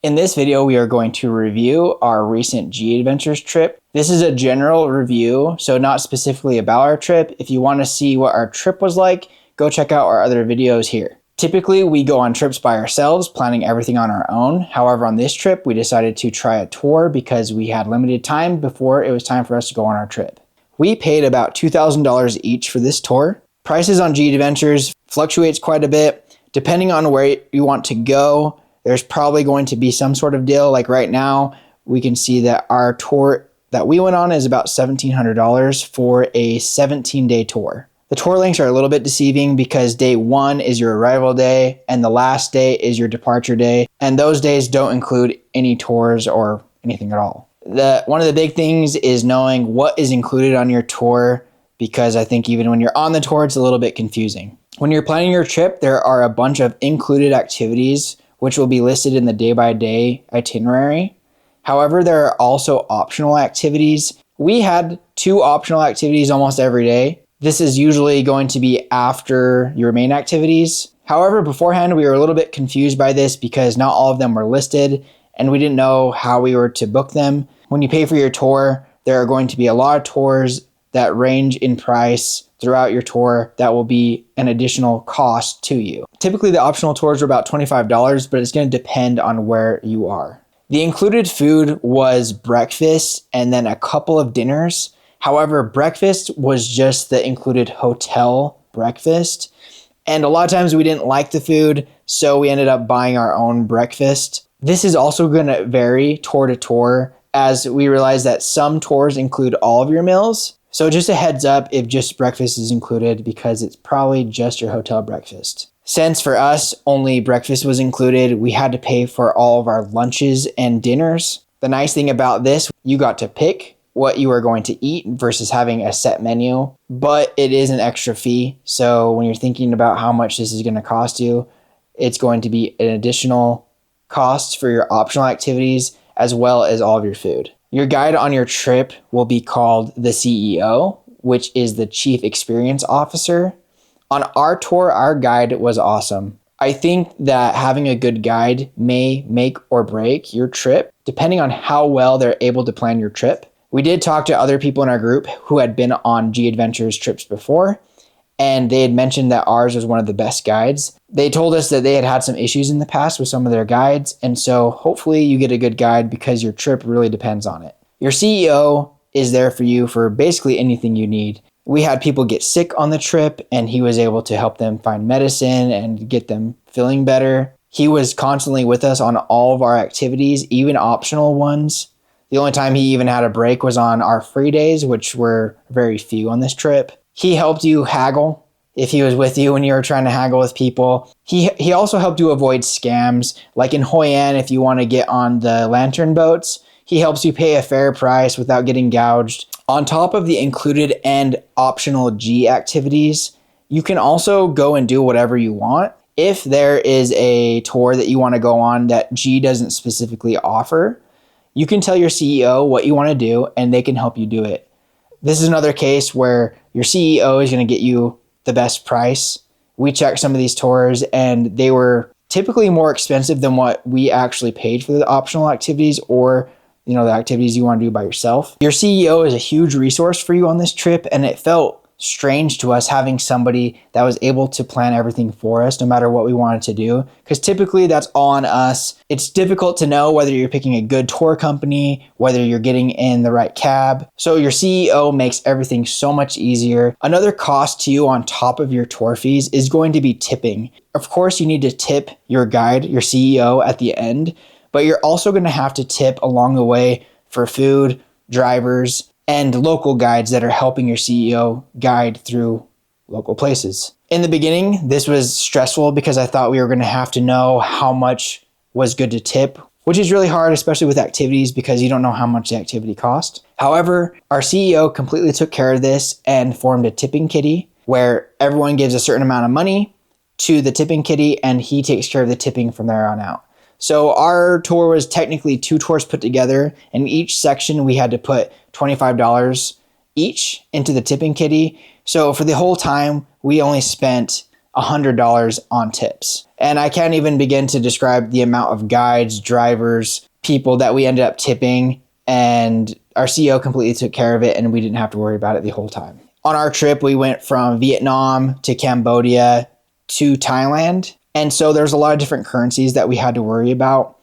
In this video, we are going to review our recent G Adventures trip. This is a general review, so not specifically about our trip. If you want to see what our trip was like, go check out our other videos here. Typically, we go on trips by ourselves, planning everything on our own. However, on this trip, we decided to try a tour because we had limited time before it was time for us to go on our trip. We paid about $2,000 each for this tour. Prices on G Adventures fluctuates quite a bit. Depending on where you want to go, there's probably going to be some sort of deal. Like right now, we can see that our tour that we went on is about $1,700 for a 17-day tour. The tour links are a little bit deceiving because day 1 is your arrival day and the last day is your departure day. And those days don't include any tours or anything at all. One of the big things is knowing what is included on your tour, because I think even when you're on the tour, it's a little bit confusing. When you're planning your trip, there are a bunch of included activities which will be listed in the day-by-day itinerary. However, there are also optional activities. We had 2 optional activities almost every day. This is usually going to be after your main activities. However, beforehand, we were a little bit confused by this because not all of them were listed and we didn't know how we were to book them. When you pay for your tour, there are going to be a lot of tours that range in price throughout your tour that will be an additional cost to you. Typically, the optional tours are about $25, but it's going to depend on where you are. The included food was breakfast and then a couple of dinners. However, breakfast was just the included hotel breakfast. And a lot of times we didn't like the food, so we ended up buying our own breakfast. This is also going to vary tour to tour, as we realize that some tours include all of your meals. So just a heads up if just breakfast is included, because it's probably just your hotel breakfast. Since for us only breakfast was included, we had to pay for all of our lunches and dinners. The nice thing about this, you got to pick what you are going to eat versus having a set menu, but it is an extra fee. So when you're thinking about how much this is going to cost you, it's going to be an additional cost for your optional activities as well as all of your food. Your guide on your trip will be called the CEO, which is the Chief Experience Officer. On our tour, our guide was awesome. I think that having a good guide may make or break your trip, depending on how well they're able to plan your trip. We did talk to other people in our group who had been on G Adventures trips before, and they had mentioned that ours was one of the best guides. They told us that they had had some issues in the past with some of their guides, and so hopefully you get a good guide because your trip really depends on it. Your CEO is there for you for basically anything you need. We had people get sick on the trip, and he was able to help them find medicine and get them feeling better. He was constantly with us on all of our activities, even optional ones. The only time he even had a break was on our free days, which were very few on this trip. He helped you haggle if he was with you when you were trying to haggle with people. He also helped you avoid scams. Like in Hoi An, if you want to get on the lantern boats, he helps you pay a fair price without getting gouged. On top of the included and optional G activities, you can also go and do whatever you want. If there is a tour that you want to go on that G doesn't specifically offer, you can tell your CEO what you want to do and they can help you do it. This is another case where your CEO is going to get you the best price. We checked some of these tours and they were typically more expensive than what we actually paid for the optional activities or the activities you want to do by yourself. Your CEO is a huge resource for you on this trip, and it felt strange to us having somebody that was able to plan everything for us no matter what we wanted to do, because typically that's all on us. It's difficult to know whether you're picking a good tour company, whether you're getting in the right cab. So your CEO makes everything so much easier. Another cost to you on top of your tour fees is going to be tipping. Of course, you need to tip your guide, your CEO, at the end, but you're also going to have to tip along the way for food, drivers, and local guides that are helping your CEO guide through local places. In the beginning, this was stressful because I thought we were going to have to know how much was good to tip, which is really hard, especially with activities, because you don't know how much the activity cost. However, our CEO completely took care of this and formed a tipping kitty where everyone gives a certain amount of money to the tipping kitty and he takes care of the tipping from there on out. So our tour was technically 2 tours put together, and each section we had to put $25 each into the tipping kitty. So for the whole time, we only spent $100 on tips. And I can't even begin to describe the amount of guides, drivers, people that we ended up tipping, and our CEO completely took care of it and we didn't have to worry about it the whole time. On our trip, we went from Vietnam to Cambodia to Thailand. And so there's a lot of different currencies that we had to worry about.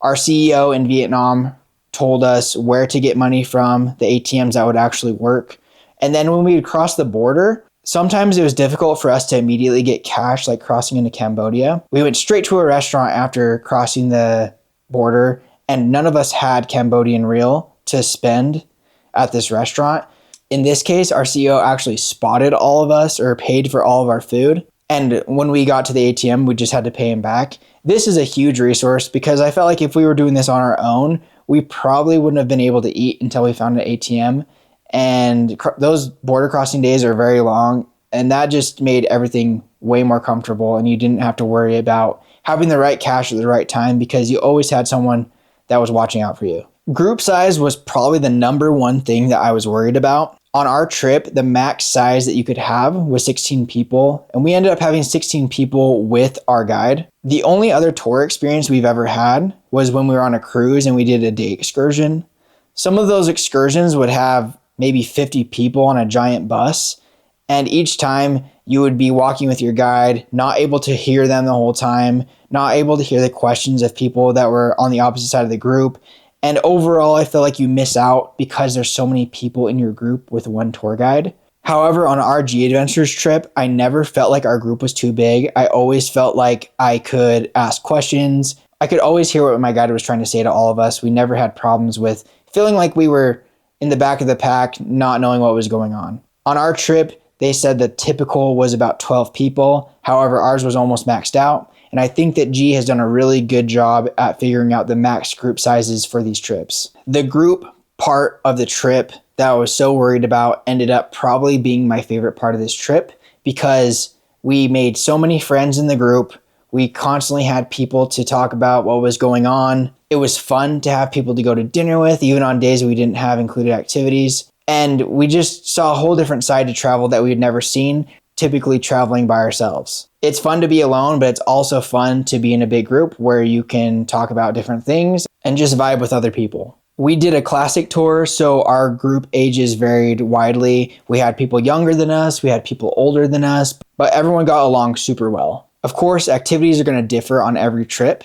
Our CEO in Vietnam told us where to get money from, the ATMs that would actually work. And then when we would cross the border, sometimes it was difficult for us to immediately get cash, like crossing into Cambodia. We went straight to a restaurant after crossing the border, and none of us had Cambodian rial to spend at this restaurant. In this case, our CEO actually spotted all of us or paid for all of our food. And when we got to the ATM, we just had to pay him back. This is a huge resource because I felt like if we were doing this on our own, we probably wouldn't have been able to eat until we found an ATM. And those border crossing days are very long. And that just made everything way more comfortable. And you didn't have to worry about having the right cash at the right time because you always had someone that was watching out for you. Group size was probably the number one thing that I was worried about. On our trip, the max size that you could have was 16 people, and we ended up having 16 people with our guide. The only other tour experience we've ever had was when we were on a cruise and we did a day excursion. Some of those excursions would have maybe 50 people on a giant bus, and each time you would be walking with your guide, not able to hear them the whole time, not able to hear the questions of people that were on the opposite side of the group. And overall, I feel like you miss out because there's so many people in your group with one tour guide. However, on our G Adventures trip, I never felt like our group was too big. I always felt like I could ask questions. I could always hear what my guide was trying to say to all of us. We never had problems with feeling like we were in the back of the pack, not knowing what was going on. On our trip, they said the typical was about 12 people. However, ours was almost maxed out. And I think that G has done a really good job at figuring out the max group sizes for these trips. The group part of the trip that I was so worried about ended up probably being my favorite part of this trip because we made so many friends in the group. We constantly had people to talk about what was going on. It was fun to have people to go to dinner with, even on days we didn't have included activities. And we just saw a whole different side to travel that we had never seen, typically traveling by ourselves. It's fun to be alone, but it's also fun to be in a big group where you can talk about different things and just vibe with other people. We did a classic tour, so our group ages varied widely. We had people younger than us, we had people older than us, but everyone got along super well. Of course, activities are going to differ on every trip.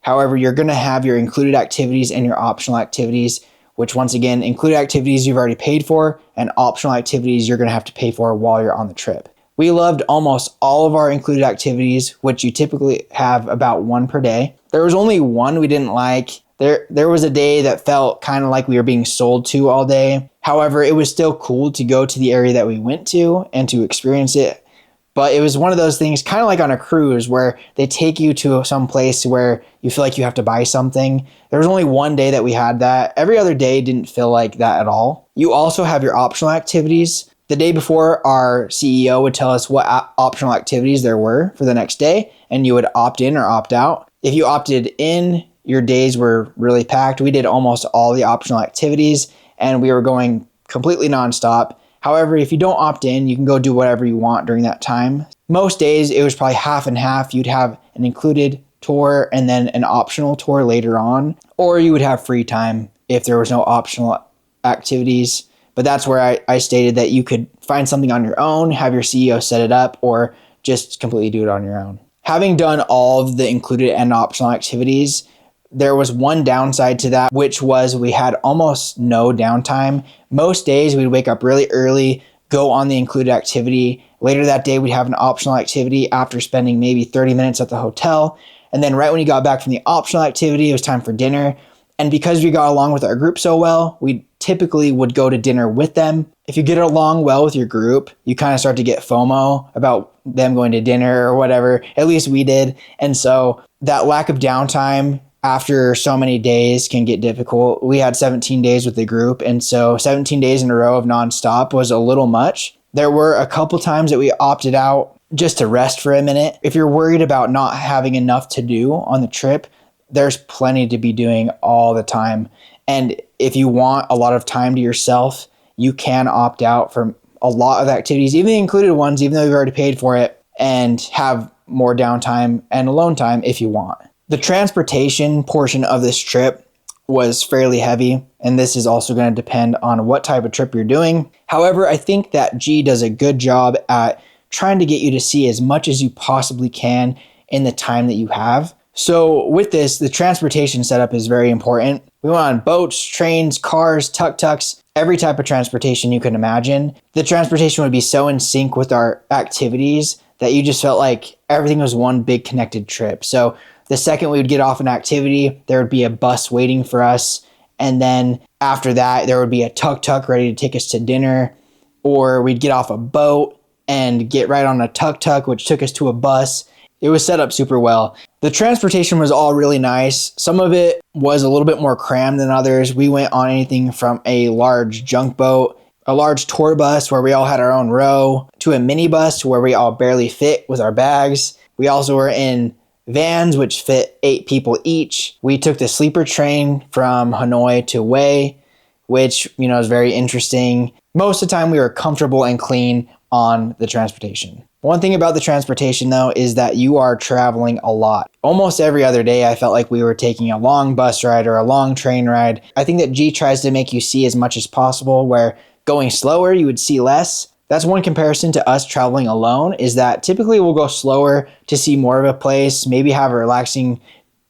However, you're going to have your included activities and your optional activities, which once again, included activities you've already paid for and optional activities you're going to have to pay for while you're on the trip. We loved almost all of our included activities, which you typically have about one per day. There was only one we didn't like. There was a day that felt kind of like we were being sold to all day. However, it was still cool to go to the area that we went to and to experience it. But it was one of those things, kind of like on a cruise, where they take you to some place where you feel like you have to buy something. There was only one day that we had that. Every other day didn't feel like that at all. You also have your optional activities. The day before, our CEO would tell us what optional activities there were for the next day, and you would opt in or opt out. If you opted in, your days were really packed. We did almost all the optional activities, and we were going completely nonstop. However, if you don't opt in, you can go do whatever you want during that time. Most days, it was probably half and half. You'd have an included tour and then an optional tour later on, or you would have free time if there was no optional activities. But that's where I stated that you could find something on your own, have your CEO set it up, or just completely do it on your own. Having done all of the included and optional activities, there was one downside to that, which was we had almost no downtime. Most days we'd wake up really early, go on the included activity. Later that day, we'd have an optional activity after spending maybe 30 minutes at the hotel. And then right when you got back from the optional activity, it was time for dinner. And because we got along with our group so well, we typically would go to dinner with them. If you get along well with your group, you kind of start to get FOMO about them going to dinner or whatever. At least we did. And so that lack of downtime after so many days can get difficult. We had 17 days with the group, and so 17 days in a row of nonstop was a little much. There were a couple times that we opted out just to rest for a minute. If you're worried about not having enough to do on the trip, there's plenty to be doing all the time. And if you want a lot of time to yourself, you can opt out from a lot of activities, even the included ones, even though you've already paid for it. and have more downtime and alone time if you want. The transportation portion of this trip was fairly heavy, and this is also going to depend on what type of trip you're doing. However, I think that G does a good job at trying to get you to see as much as you possibly can in the time that you have. So with this, the transportation setup is very important. We went on boats, trains, cars, tuk-tuks, every type of transportation you can imagine. The transportation would be so in sync with our activities that you just felt like everything was one big connected trip. So the second we would get off an activity, there would be a bus waiting for us. And then after that, there would be a tuk-tuk ready to take us to dinner. Or we'd get off a boat and get right on a tuk-tuk, which took us to a bus. It was set up super well. The transportation was all really nice. Some of it was a little bit more crammed than others. We went on anything from a large junk boat, a large tour bus where we all had our own row, to a minibus where we all barely fit with our bags. We also were in vans, which fit 8 people each. We took the sleeper train from Hanoi to Hue, which, is very interesting. Most of the time we were comfortable and clean on the transportation. One thing about the transportation though is that you are traveling a lot. Almost every other day I felt like we were taking a long bus ride or a long train ride. I think that G tries to make you see as much as possible, where going slower you would see less. That's one comparison to us traveling alone, is that typically we'll go slower to see more of a place, maybe have a relaxing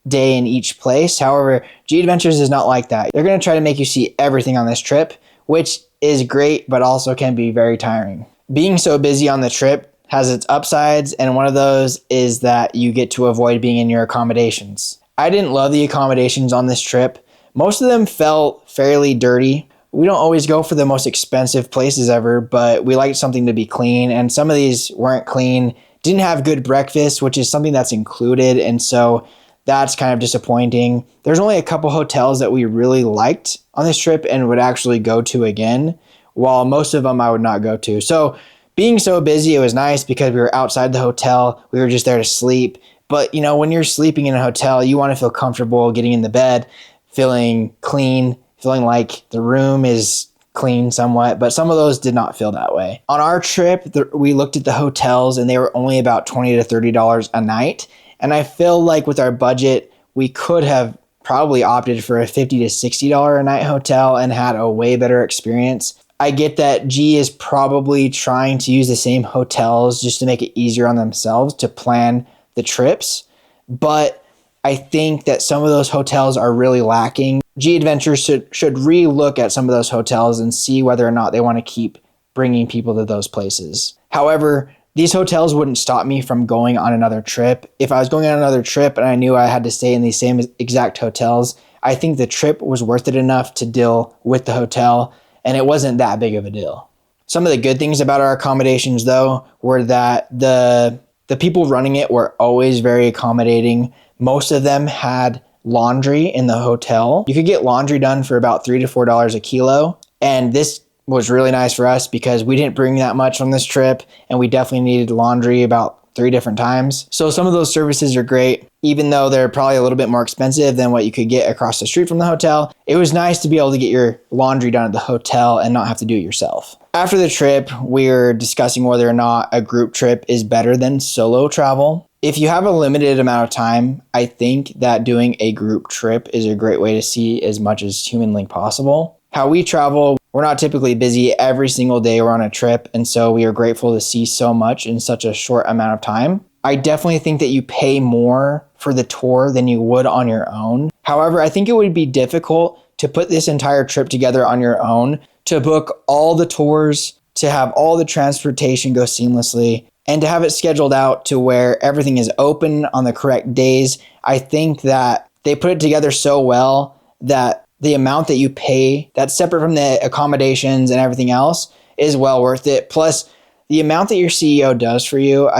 day in each place. However, G Adventures is not like that. They're going to try to make you see everything on this trip, which is great, but also can be very tiring. Being so busy on the trip has its upsides, and one of those is that you get to avoid being in your accommodations. I didn't love the accommodations on this trip. Most of them felt fairly dirty. We don't always go for the most expensive places ever, but we liked something to be clean, and some of these weren't clean, didn't have good breakfast, which is something that's included, and so that's kind of disappointing. There's only a couple hotels that we really liked on this trip and would actually go to again, while most of them I would not go to. So being so busy, it was nice because we were outside the hotel. We were just there to sleep. But, when you're sleeping in a hotel, you want to feel comfortable getting in the bed, feeling clean, feeling like the room is clean somewhat. But some of those did not feel that way. On our trip, we looked at the hotels and they were only about $20 to $30 a night. And I feel like with our budget, we could have probably opted for a $50 to $60 a night hotel and had a way better experience. I get that G is probably trying to use the same hotels just to make it easier on themselves to plan the trips, but I think that some of those hotels are really lacking. G Adventures should re-look at some of those hotels and see whether or not they want to keep bringing people to those places. However, these hotels wouldn't stop me from going on another trip. If I was going on another trip and I knew I had to stay in these same exact hotels, I think the trip was worth it enough to deal with the hotel, and it wasn't that big of a deal. Some of the good things about our accommodations, though, were that the people running it were always very accommodating. Most of them had laundry in the hotel. You could get laundry done for about $3 to $4 a kilo. And this was really nice for us because we didn't bring that much on this trip, and we definitely needed laundry about 3 different times. So some of those services are great, even though they're probably a little bit more expensive than what you could get across the street from the hotel. It was nice to be able to get your laundry done at the hotel and not have to do it yourself. After the trip, we're discussing whether or not a group trip is better than solo travel. If you have a limited amount of time, I think that doing a group trip is a great way to see as much as humanly possible. How we travel, we're not typically busy every single day we're on a trip, and so we are grateful to see so much in such a short amount of time. I definitely think that you pay more for the tour than you would on your own. However, I think it would be difficult to put this entire trip together on your own, to book all the tours, to have all the transportation go seamlessly, and to have it scheduled out to where everything is open on the correct days. I think that they put it together so well that the amount that you pay, that's separate from the accommodations and everything else, is well worth it. Plus, the amount that your CEO does for you,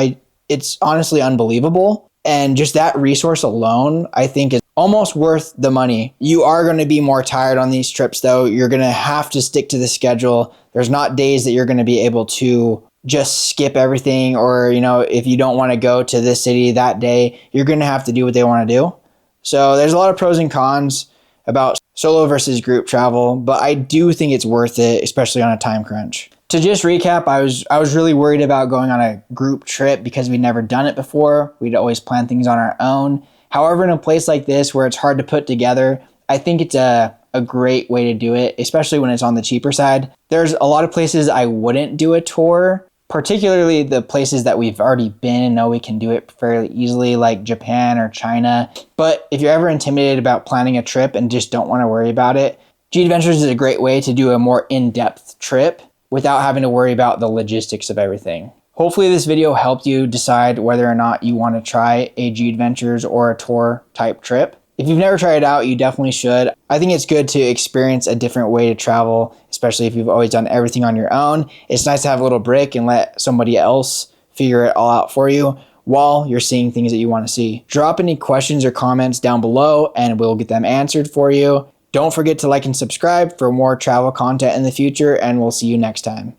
it's honestly unbelievable. And just that resource alone, I think, is almost worth the money. You are going to be more tired on these trips, though. You're going to have to stick to the schedule. There's not days that you're going to be able to just skip everything, or, if you don't want to go to this city that day, you're going to have to do what they want to do. So there's a lot of pros and cons about solo versus group travel, but I do think it's worth it, especially on a time crunch. To just recap, I was really worried about going on a group trip because we'd never done it before. We'd always plan things on our own. However, in a place like this where it's hard to put together, I think it's a great way to do it, especially when it's on the cheaper side. There's a lot of places I wouldn't do a tour, particularly the places that we've already been and know we can do it fairly easily, like Japan or China. But if you're ever intimidated about planning a trip and just don't want to worry about it, G Adventures is a great way to do a more in-depth trip without having to worry about the logistics of everything. Hopefully this video helped you decide whether or not you want to try a G Adventures or a tour type trip. If you've never tried it out, you definitely should. I think it's good to experience a different way to travel, especially if you've always done everything on your own. It's nice to have a little break and let somebody else figure it all out for you while you're seeing things that you want to see. Drop any questions or comments down below and we'll get them answered for you. Don't forget to like and subscribe for more travel content in the future, and we'll see you next time.